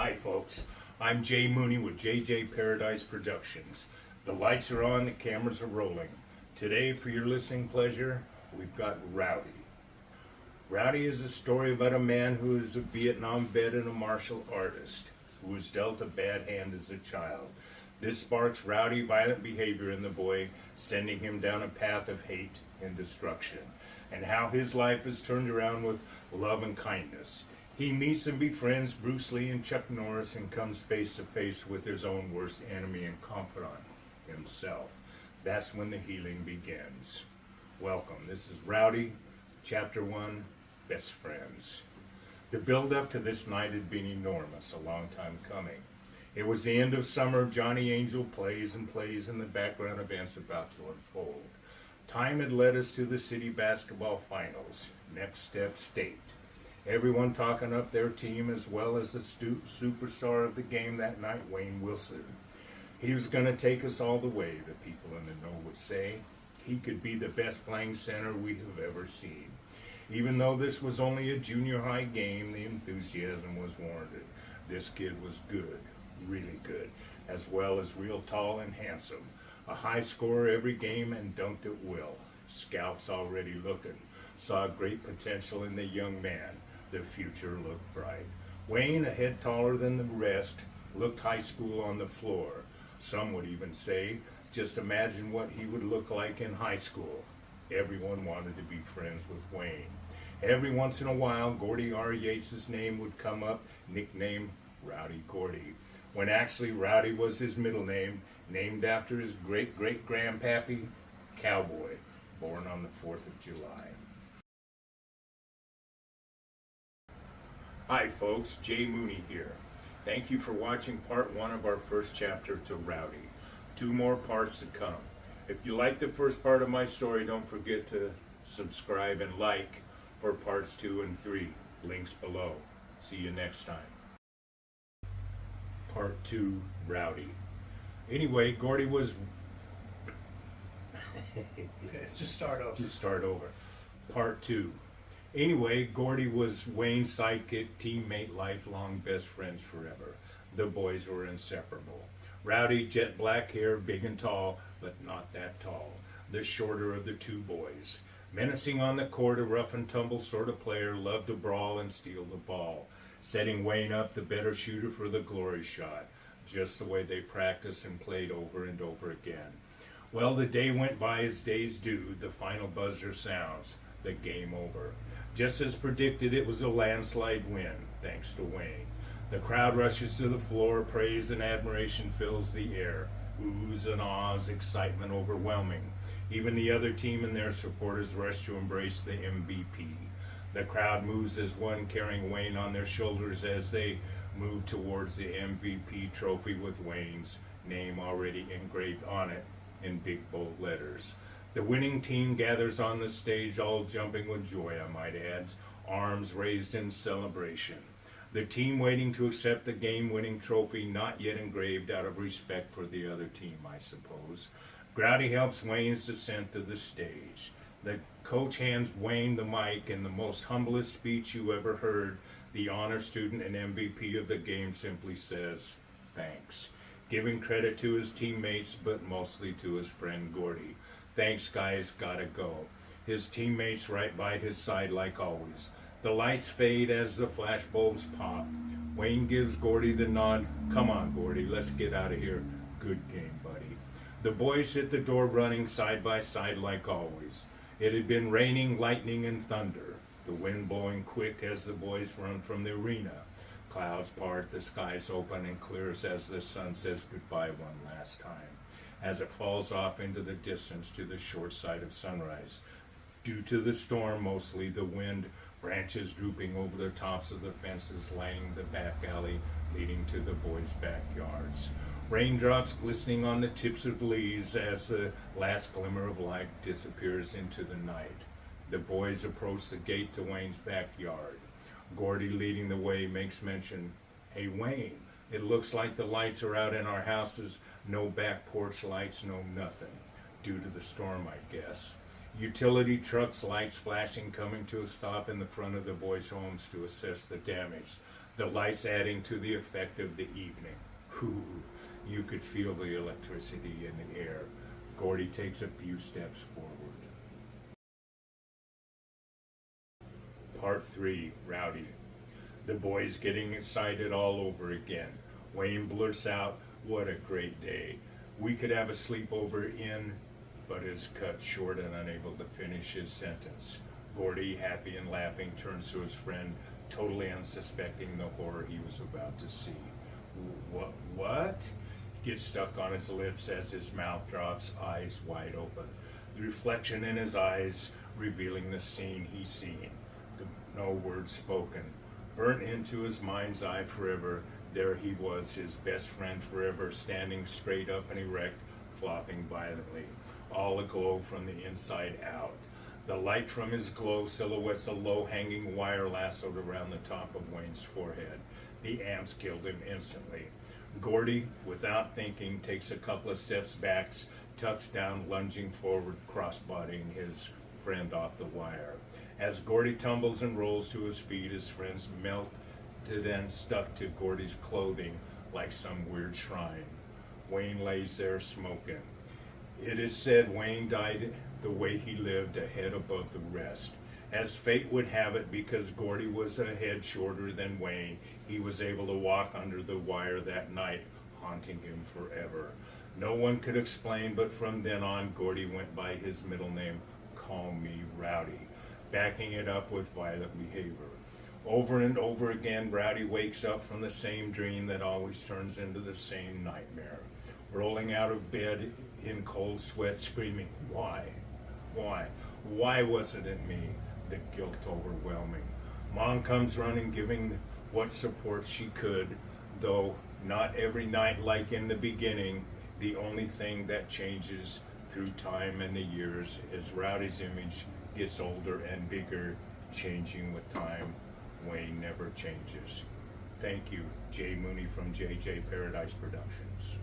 Hi folks, I'm Jay Mooney with JJ Paradise Productions. The lights are on, the cameras are rolling. Today, for your listening pleasure, we've got Rowdy. Rowdy is a story about a man who is a Vietnam vet and a martial artist who was dealt a bad hand as a child. This sparks rowdy, violent behavior in the boy, sending him down a path of hate and destruction, and how his life is turned around with love and kindness. He meets and befriends Bruce Lee and Chuck Norris and comes face to face with his own worst enemy and confidant, himself. That's when the healing begins. Welcome. This is Rowdy Chapter 1, Best Friends. The build-up to this night had been enormous, a long time coming. It was the end of summer. Johnny Angel plays and plays in the background events about to unfold. Time had led us to the city basketball finals. Next step, state. Everyone talking up their team, as well as the superstar of the game that night, Wayne Wilson. He was going to take us all the way, the people in the know would say. He could be the best playing center we have ever seen. Even though this was only a junior high game, the enthusiasm was warranted. This kid was good, really good, as well as real tall and handsome. A high scorer every game and dunked at will. Scouts already looking, saw great potential in the young man. The future looked bright. Wayne, a head taller than the rest, looked high school on the floor. Some would even say, just imagine what he would look like in high school. Everyone wanted to be friends with Wayne. Every once in a while, Gordy R. Yates' name would come up, nicknamed Rowdy Gordy, when actually Rowdy was his middle name, named after his great-great-grandpappy, Cowboy, born on the 4th of July. Hi folks, Jay Mooney here. Thank you for watching part 1 of our first chapter to Rowdy. 2 more parts to come. If you like the first part of my story, don't forget to subscribe and like for parts 2 and 3. Links below. See you next time. Part 2, Rowdy. Anyway, Gordy was... Just start over. Just start over. Part 2. Anyway, Gordy was Wayne's sidekick, teammate, lifelong best friends forever. The boys were inseparable. Rowdy, jet black hair, big and tall, but not that tall. The shorter of the 2 boys. Menacing on the court, a rough and tumble sort of player, loved to brawl and steal the ball. Setting Wayne up the better shooter for the glory shot. Just the way they practiced and played over and over again. Well, the day went by as days do. The final buzzer sounds. The game over. Just as predicted, it was a landslide win, thanks to Wayne. The crowd rushes to the floor, praise and admiration fills the air. Oohs and ahs, excitement overwhelming. Even the other team and their supporters rush to embrace the MVP. The crowd moves as one, carrying Wayne on their shoulders as they move towards the MVP trophy with Wayne's name already engraved on it in big bold letters. The winning team gathers on the stage, all jumping with joy, I might add, arms raised in celebration. The team waiting to accept the game-winning trophy, not yet engraved out of respect for the other team, I suppose. Rowdy helps Wayne's descent to the stage. The coach hands Wayne the mic, and the most humblest speech you ever heard, the honor student and MVP of the game simply says, thanks. Giving credit to his teammates, but mostly to his friend Gordy. Thanks, guys, gotta go. His teammates right by his side like always. The lights fade as the flashbulbs pop. Wayne gives Gordy the nod. Come on, Gordy, let's get out of here. Good game, buddy. The boys hit the door running side by side like always. It had been raining, lightning, and thunder. The wind blowing quick as the boys run from the arena. Clouds part, the skies open and clears as the sun says goodbye one last time, as it falls off into the distance to the short side of sunrise. Due to the storm, mostly the wind, branches drooping over the tops of the fences lining the back alley leading to the boys' backyards. Raindrops glistening on the tips of leaves as the last glimmer of light disappears into the night. The boys approach the gate to Wayne's backyard. Gordy, leading the way, makes mention, "Hey Wayne, it looks like the lights are out in our houses. No back porch lights, no nothing. Due to the storm, I guess." Utility trucks, lights flashing, coming to a stop in the front of the boys' homes to assess the damage. the lights adding to the effect of the evening. Whew, you could feel the electricity in the air. Gordy takes a few steps forward. Part 3, Rowdy. The boys getting excited all over again. Wayne blurts out, "What a great day. We could have a sleepover in," but is cut short and unable to finish his sentence. Gordy, happy and laughing, turns to his friend, totally unsuspecting the horror he was about to see. What? Gets stuck on his lips as his mouth drops, eyes wide open. The reflection in his eyes revealing the scene he's seen. No words spoken. Burnt into his mind's eye forever, there he was, his best friend forever, standing straight up and erect, flopping violently, all aglow from the inside out. The light from his glow silhouettes a low-hanging wire lassoed around the top of Wayne's forehead. The amps killed him instantly. Gordy, without thinking, takes a couple of steps back, tucks down, lunging forward, crossbodying his friend off the wire. As Gordy tumbles and rolls to his feet, his friends melted and stuck to Gordy's clothing like some weird shrine. Wayne lays there smoking. It is said Wayne died the way he lived, a head above the rest. As fate would have it, because Gordy was a head shorter than Wayne, he was able to walk under the wire that night, haunting him forever. No one could explain, but from then on, Gordy went by his middle name, Call Me Rowdy, backing it up with violent behavior. Over and over again, Rowdy wakes up from the same dream that always turns into the same nightmare. Rolling out of bed in cold sweat, screaming, "Why? Why? Why wasn't it me?" The guilt overwhelming. Mom comes running, giving what support she could, though not every night like in the beginning. The only thing that changes through time and the years is Rowdy's image gets older and bigger, changing with time. Wayne never changes. Thank you, Jay Mooney from JJ Paradise Productions.